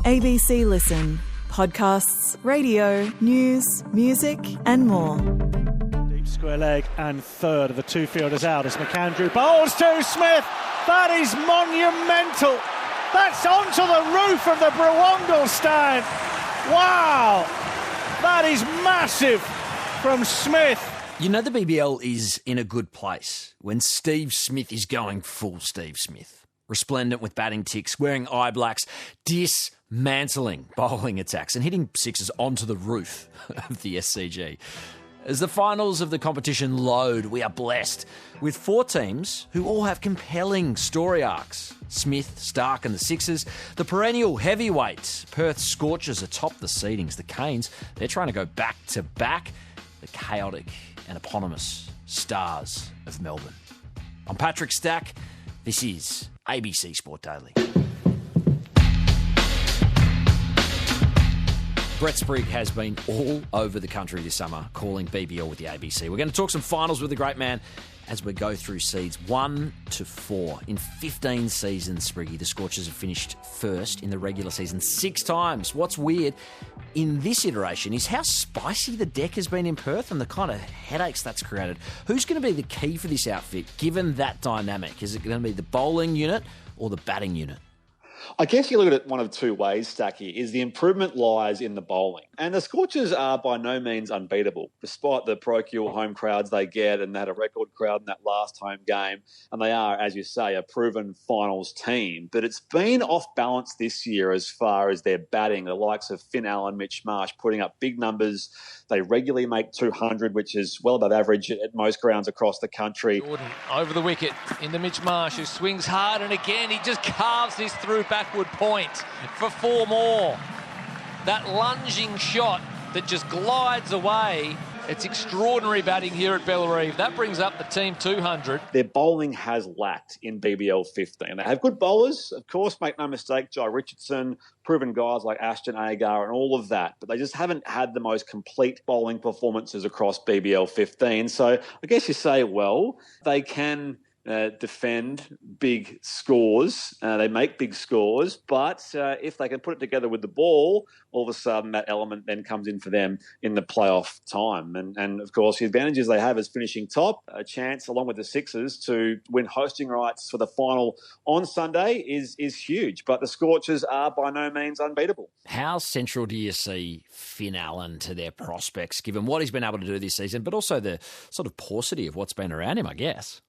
ABC Listen. Podcasts, radio, news, music and more. Deep square leg and third of the two fielders out as McAndrew bowls to Smith. That is monumental. That's onto the roof of the Brewongle stand. Wow, that is massive from Smith. You know the BBL is in a good place when Steve Smith is going full Steve Smith. Resplendent with batting ticks, wearing eye blacks, dismantling bowling attacks and hitting sixes onto the roof of the SCG. As the finals of the competition load, we are blessed with four teams who all have compelling story arcs. Smith, Stark and the Sixers, the perennial heavyweights, Perth Scorchers atop the seedings. The Canes, they're trying to go back to back. The chaotic and eponymous Stars of Melbourne. I'm Patrick Stack. This is ABC Sport Daily. Brett Sprigg has been all over the country this summer calling BBL with the ABC. We're going to talk some finals with the great man as we go through seeds 1 to 4. In 15 seasons, Spriggy, the Scorchers have finished first in the regular season 6 times. What's weird in this iteration is how spicy the deck has been in Perth and the kind of headaches that's created. Who's going to be the key for this outfit, given that dynamic? Is it going to be the bowling unit or the batting unit? I guess you look at it one of two ways, Stacky, is the improvement lies in the bowling. And the Scorchers are by no means unbeatable, despite the parochial home crowds they get, and they had a record crowd in that last home game. And they are, as you say, a proven finals team. But it's been off balance this year as far as their batting. The likes of Finn Allen, Mitch Marsh putting up big numbers. They regularly make 200, which is well above average at most grounds across the country. Jordan over the wicket into Mitch Marsh, who swings hard, and again he just carves this through backward point for 4 more. That lunging shot that just glides away. It's extraordinary batting here at Bellarive. That brings up the team 200. Their bowling has lacked in BBL 15. They have good bowlers, of course, make no mistake, Jai Richardson, proven guys like Ashton Agar and all of that, but they just haven't had the most complete bowling performances across BBL 15. So I guess you say, well, they can defend big scores. They make big scores, but if they can put it together with the ball, all of a sudden that element then comes in for them in the playoff time. And of course, the advantages they have is finishing top, a chance along with the Sixers to win hosting rights for the final on Sunday is huge. But the Scorchers are by no means unbeatable. How central do you see Finn Allen to their prospects, given what he's been able to do this season, but also the sort of paucity of what's been around him, I guess?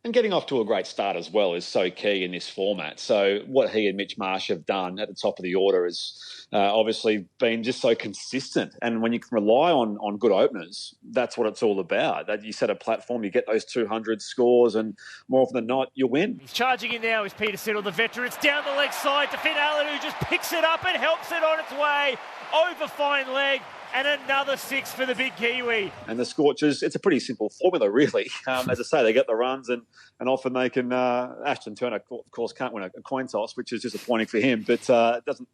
And getting off to a great start as well is so key in this format. So what he and Mitch Marsh have done at the top of the order has obviously been just so consistent. And when you can rely on good openers, that's what it's all about. That you set a platform, you get those 200 scores, and more often than not, you win. He's charging in now is Peter Siddle, the veteran. It's down the leg side to Finn Allen, who just picks it up and helps it on its way over fine leg. And another 6 for the big Kiwi. And the Scorchers, it's a pretty simple formula, really. As I say, they get the runs and often they can... Ashton Turner, of course, can't win a coin toss, which is disappointing for him, but it doesn't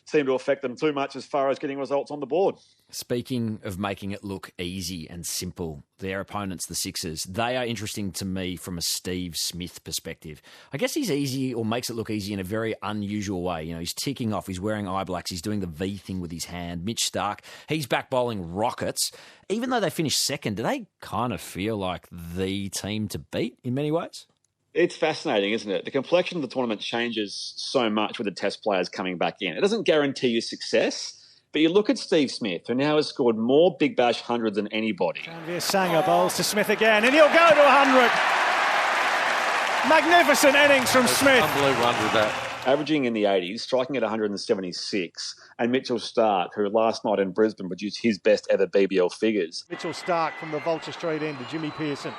seem to affect them too much as far as getting results on the board. Speaking of making it look easy and simple, their opponents, the Sixers, they are interesting to me from a Steve Smith perspective. I guess he's easy, or makes it look easy in a very unusual way. You know, he's ticking off, he's wearing eye blacks, he's doing the V thing with his hand. Mitch Stark, he's back bowling rockets. Even though they finished second, do they kind of feel like the team to beat in many ways? It's fascinating, isn't it? The complexion of the tournament changes so much with the test players coming back in. It doesn't guarantee you success, but you look at Steve Smith, who now has scored more Big Bash hundreds than anybody. Janvir Sanger bowls to Smith again, and he'll go to 100. Magnificent innings from Smith. Unbelievable 100 that. Averaging in the 80s, striking at 176, and Mitchell Stark, who last night in Brisbane produced his best ever BBL figures. Mitchell Stark from the Vulture Street end to Jimmy Pearson.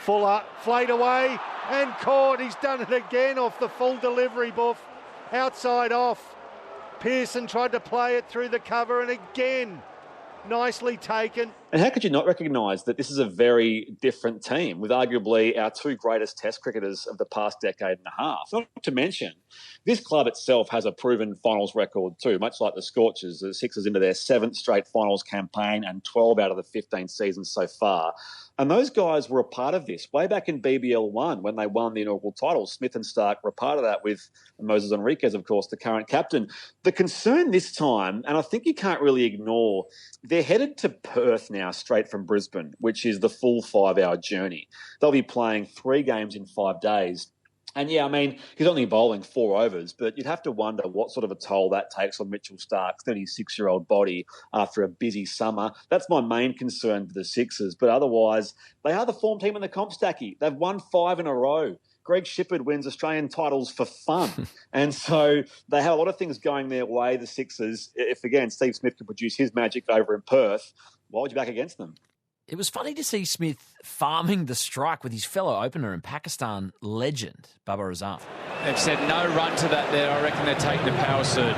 Fuller, flayed away and caught. He's done it again off the full delivery, Buff. Outside off. Pearson tried to play it through the cover and again nicely taken. And how could you not recognise that this is a very different team with arguably our two greatest Test cricketers of the past decade and a half? Not to mention, this club itself has a proven finals record too, much like the Scorchers. The Sixers into their 7th straight finals campaign and 12 out of the 15 seasons so far. And those guys were a part of this way back in BBL 1 when they won the inaugural title. Smith and Stark were a part of that with Moses Enriquez, of course, the current captain. The concern this time, and I think you can't really ignore, they're headed to Perth now straight from Brisbane, which is the full 5-hour journey. They'll be playing 3 games in 5 days. And yeah, I mean, he's only bowling 4 overs, but you'd have to wonder what sort of a toll that takes on Mitchell Stark's 36-year-old body after a busy summer. That's my main concern for the Sixers. But otherwise, they are the form team in the comp stacky. They've won 5 in a row. Greg Shipperd wins Australian titles for fun. And so they have a lot of things going their way, the Sixers. If, again, Steve Smith can produce his magic over in Perth, why would you back against them? It was funny to see Smith farming the strike with his fellow opener and Pakistan legend, Babar Azam. They've said no run to that there. I reckon they're taking the power surge.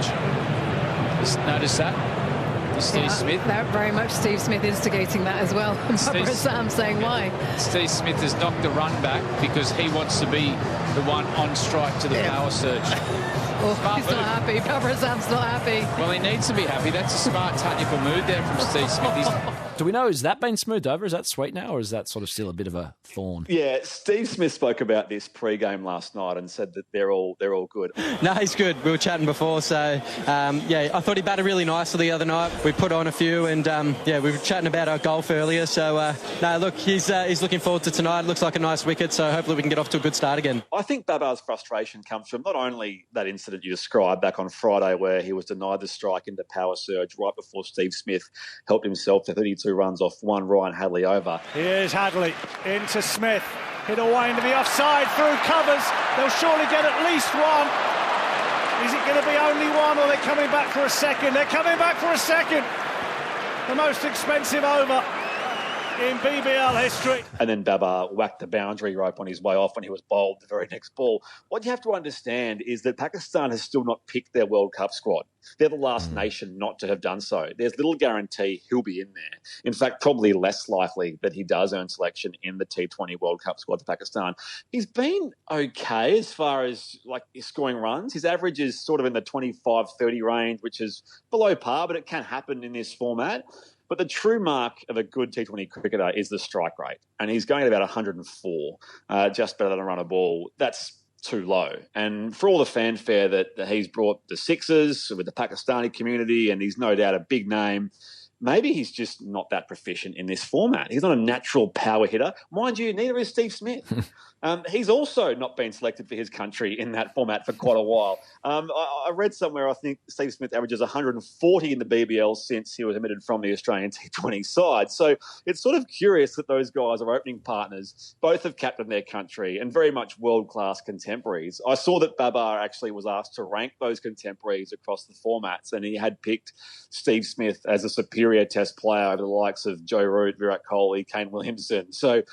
Just notice that? Steve Smith. They're very much Steve Smith instigating that as well. Babar Azam saying why. Steve Smith has knocked the run back because he wants to be the one on strike to the power surge. He's not happy. Babar Azam's not happy. Well, he needs to be happy. That's a smart technical move there from Steve Smith. Do we know, has that been smoothed over? Is that sweet now, or is that sort of still a bit of a thorn? Yeah, Steve Smith spoke about this pre-game last night and said that they're all good. No, he's good. We were chatting before, so yeah, I thought he batted really nicely the other night. We put on a few, and yeah, we were chatting about our golf earlier. So no, look, he's looking forward to tonight. It looks like a nice wicket, so hopefully we can get off to a good start again. I think Babar's frustration comes from not only that incident you described back on Friday where he was denied the strike into power surge right before Steve Smith helped himself to 32 runs off one Ryan Hadley over. Here's Hadley into Smith. Hit away into the offside through covers. They'll surely get at least one. Is it going to be only one, or they're coming back for a second? They're coming back for a second. The most expensive over in BBL history. And then Babar whacked the boundary rope on his way off when he was bowled the very next ball. What you have to understand is that Pakistan has still not picked their World Cup squad. They're the last nation not to have done so. There's little guarantee he'll be in there. In fact, probably less likely that he does earn selection in the T20 World Cup squad for Pakistan. He's been okay as far as like scoring runs. His average is sort of in the 25-30 range, which is below par, but it can happen in this format. But the true mark of a good T20 cricketer is the strike rate. And he's going at about 104, just better than a run a ball. That's too low. And for all the fanfare that he's brought the Sixers with the Pakistani community, and he's no doubt a big name, maybe he's just not that proficient in this format. He's not a natural power hitter. Mind you, neither is Steve Smith. He's also not been selected for his country in that format for quite a while. I read somewhere, I think Steve Smith averages 140 in the BBL since he was omitted from the Australian T20 side. So it's sort of curious that those guys are opening partners. Both have captained their country and very much world-class contemporaries. I saw that Babar actually was asked to rank those contemporaries across the formats, and he had picked Steve Smith as a superior Test player over the likes of Joe Root, Virat Kohli, Kane Williamson. So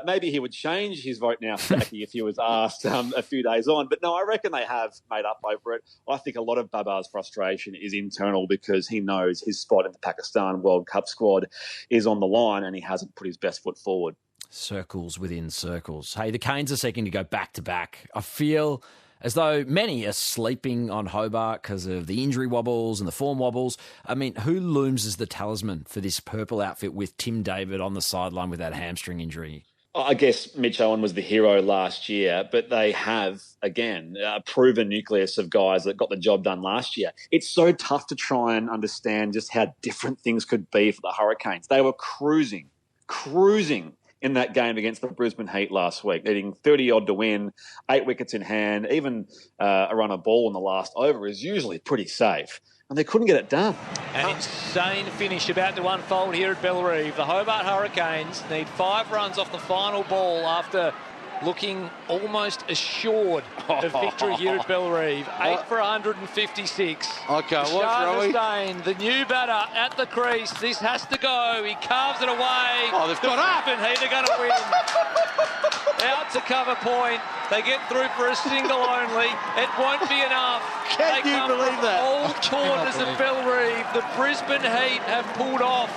maybe he would change his vote now, Stacky, if he was asked a few days on. But no, I reckon they have made up over it. I think a lot of Babar's frustration is internal because he knows his spot in the Pakistan World Cup squad is on the line and he hasn't put his best foot forward. Circles within circles. Hey, the Canes are seeking to go back-to-back. I feel as though many are sleeping on Hobart because of the injury wobbles and the form wobbles. I mean, who looms as the talisman for this purple outfit with Tim David on the sideline with that hamstring injury? I guess Mitch Owen was the hero last year, but they have, again, a proven nucleus of guys that got the job done last year. It's so tough to try and understand just how different things could be for the Hurricanes. They were cruising in that game against the Brisbane Heat last week, needing 30-odd to win, 8 wickets in hand. Even a run of ball in the last over is usually pretty safe. And they couldn't get it done. An insane finish about to unfold here at Bellerive. The Hobart Hurricanes need 5 runs off the final ball after looking almost assured of victory here at Bellerive. 8 for 156. Okay, what's Rowie? Shane, the new batter at the crease. This has to go. He carves it away. Oh, they've got up. The Heat are going to win. Out to cover point. They get through for a single only. It won't be enough. Can you believe that? All corners of Bellerive. The Brisbane Heat have pulled off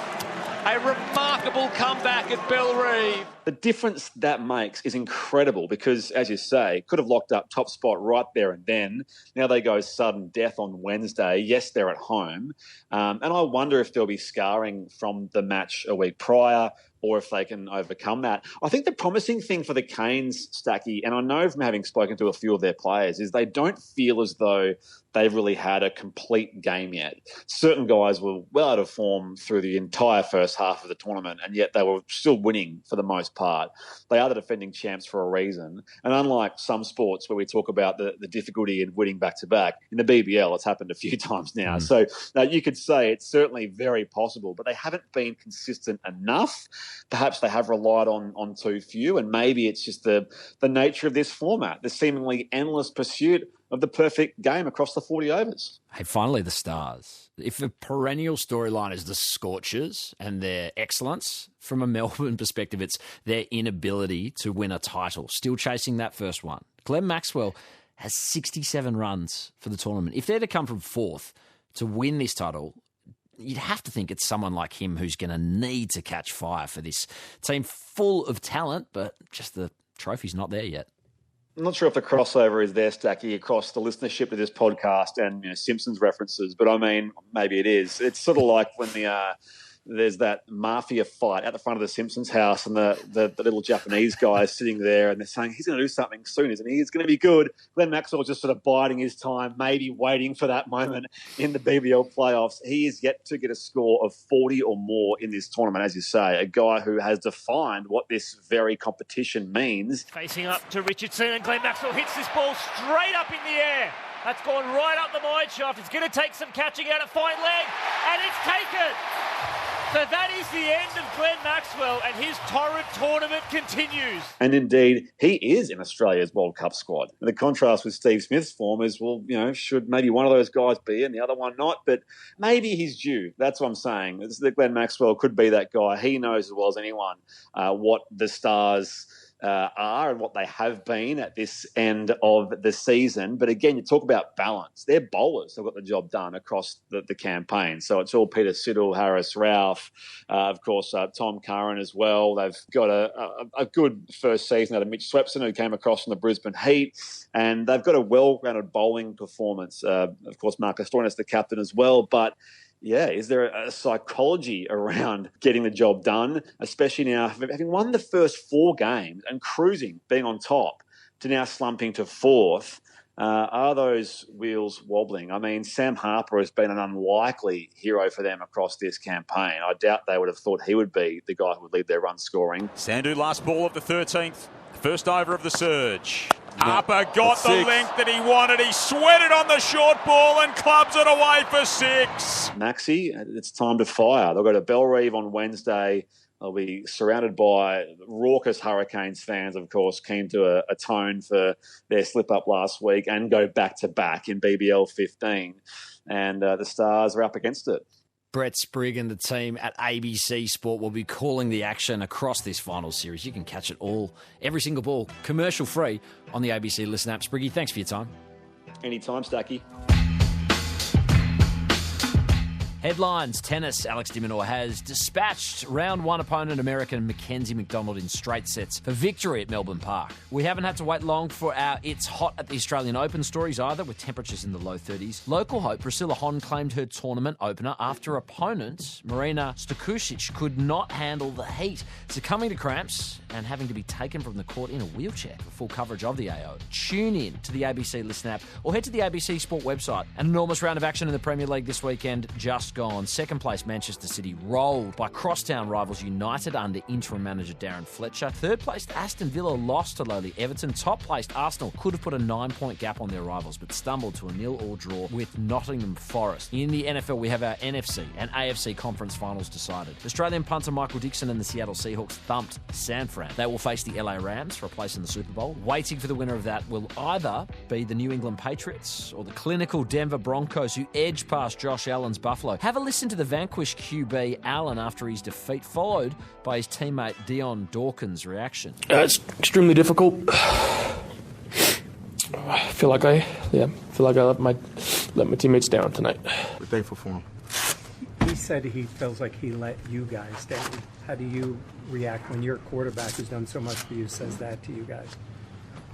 A remarkable comeback at Bellerive. The difference that makes is incredible because, as you say, could have locked up top spot right there and then. Now they go sudden death on Wednesday. Yes, they're at home. And I wonder if there'll be scarring from the match a week prior or if they can overcome that. I think the promising thing for the Canes, Stacky, and I know from having spoken to a few of their players, is they don't feel as though they've really had a complete game yet. Certain guys were well out of form through the entire first half of the tournament, and yet they were still winning for the most part. They are the defending champs for a reason. And unlike some sports where we talk about the difficulty in winning back-to-back, in the BBL it's happened a few times now. So you could say it's certainly very possible, but they haven't been consistent enough. Perhaps they have relied on too few, and maybe it's just the nature of this format, the seemingly endless pursuit of the perfect game across the 40 overs. Hey, finally, the Stars. If a perennial storyline is the Scorchers and their excellence, from a Melbourne perspective, it's their inability to win a title. Still chasing that first one. Glenn Maxwell has 67 runs for the tournament. If they're to come from fourth to win this title, you'd have to think it's someone like him who's going to need to catch fire for this team full of talent, but just the trophy's not there yet. I'm not sure if the crossover is there, Stacky, across the listenership of this podcast and Simpsons references, but I mean, maybe it is. It's sort of like when there's that mafia fight at the front of the Simpsons house and the little Japanese guy is sitting there and they're saying he's going to do something soon, isn't he? He's going to be good. Glenn Maxwell's just sort of biding his time, maybe waiting for that moment in the BBL playoffs. He is yet to get a score of 40 or more in this tournament, as you say, a guy who has defined what this very competition means. Facing up to Richardson, and Glenn Maxwell hits this ball straight up in the air. That's gone right up the mine shaft. It's going to take some catching out at fine leg, and it's taken. So that is the end of Glenn Maxwell, and his torrid tournament continues. And indeed, he is in Australia's World Cup squad. And the contrast with Steve Smith's form is, well, should maybe one of those guys be and the other one not? But maybe he's due. That's what I'm saying. It's that Glenn Maxwell could be that guy. He knows as well as anyone what the Stars are and what they have been at this end of the season. But again, you talk about balance. They're bowlers have got the job done across the campaign. So it's all Peter Siddle, Harris Ralph, of course, Tom Curran as well. They've got a good first season out of Mitch Swepson, who came across from the Brisbane Heat. And they've got a well-rounded bowling performance. Of course, Marcus Stoinis, the captain as well. But yeah, is there a psychology around getting the job done, especially now having won the first 4 games and cruising, being on top, to now slumping to fourth? Are those wheels wobbling? I mean, Sam Harper has been an unlikely hero for them across this campaign. I doubt they would have thought he would be the guy who would lead their run scoring. Sandhu, last ball of the 13th, first over of the surge. Harper got the length that he wanted. He sweated on the short ball and clubs it away for 6. Maxi, it's time to fire. They'll go to Bellerive on Wednesday. They'll be surrounded by raucous Hurricanes fans, of course, keen to atone for their slip-up last week and go back-to-back in BBL 15. And the Stars are up against it. Brett Sprigg and the team at ABC Sport will be calling the action across this final series. You can catch it all, every single ball, commercial-free on the ABC Listen app. Spriggy, thanks for your time. Anytime, Stacky. Headlines, tennis. Alex de Minaur has dispatched round 1 opponent American Mackenzie McDonald in straight sets for victory at Melbourne Park. We haven't had to wait long for our It's Hot at the Australian Open stories either, with temperatures in the low 30s. Local hope Priscilla Hon claimed her tournament opener after opponent Marina Stokusic could not handle the heat, succumbing to cramps and having to be taken from the court in a wheelchair. For full coverage of the AO, tune in to the ABC Listen app or head to the ABC Sport website. An enormous round of action in the Premier League this weekend just gone. Second place Manchester City rolled by crosstown rivals United under interim manager Darren Fletcher. Third placed Aston Villa lost to lowly Everton. Top placed Arsenal could have put a 9-point gap on their rivals but stumbled to a 0-0 draw with Nottingham Forest. In the NFL we have our NFC and AFC conference finals decided. Australian punter Michael Dixon and the Seattle Seahawks thumped San Fran. They will face the LA Rams for a place in the Super Bowl. Waiting for the winner of that will either be the New England Patriots or the clinical Denver Broncos, who edged past Josh Allen's Buffalo. Have a listen to the vanquished QB Allen after his defeat, followed by his teammate Dion Dawkins' reaction. It's extremely difficult. I feel like I let my teammates down tonight. We're thankful for them. He said he feels like he let you guys down. How do you react when your quarterback who's done so much for you says that to you guys?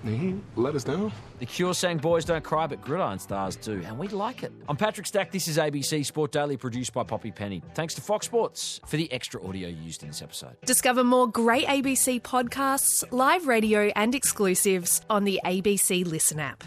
He let us down. The Cure sang boys don't cry, but gridiron stars do, and we like it. I'm Patrick Stack. This is ABC Sport Daily, produced by Poppy Penny. Thanks to Fox Sports for the extra audio used in this episode. Discover more great ABC podcasts, live radio and exclusives on the ABC Listen app.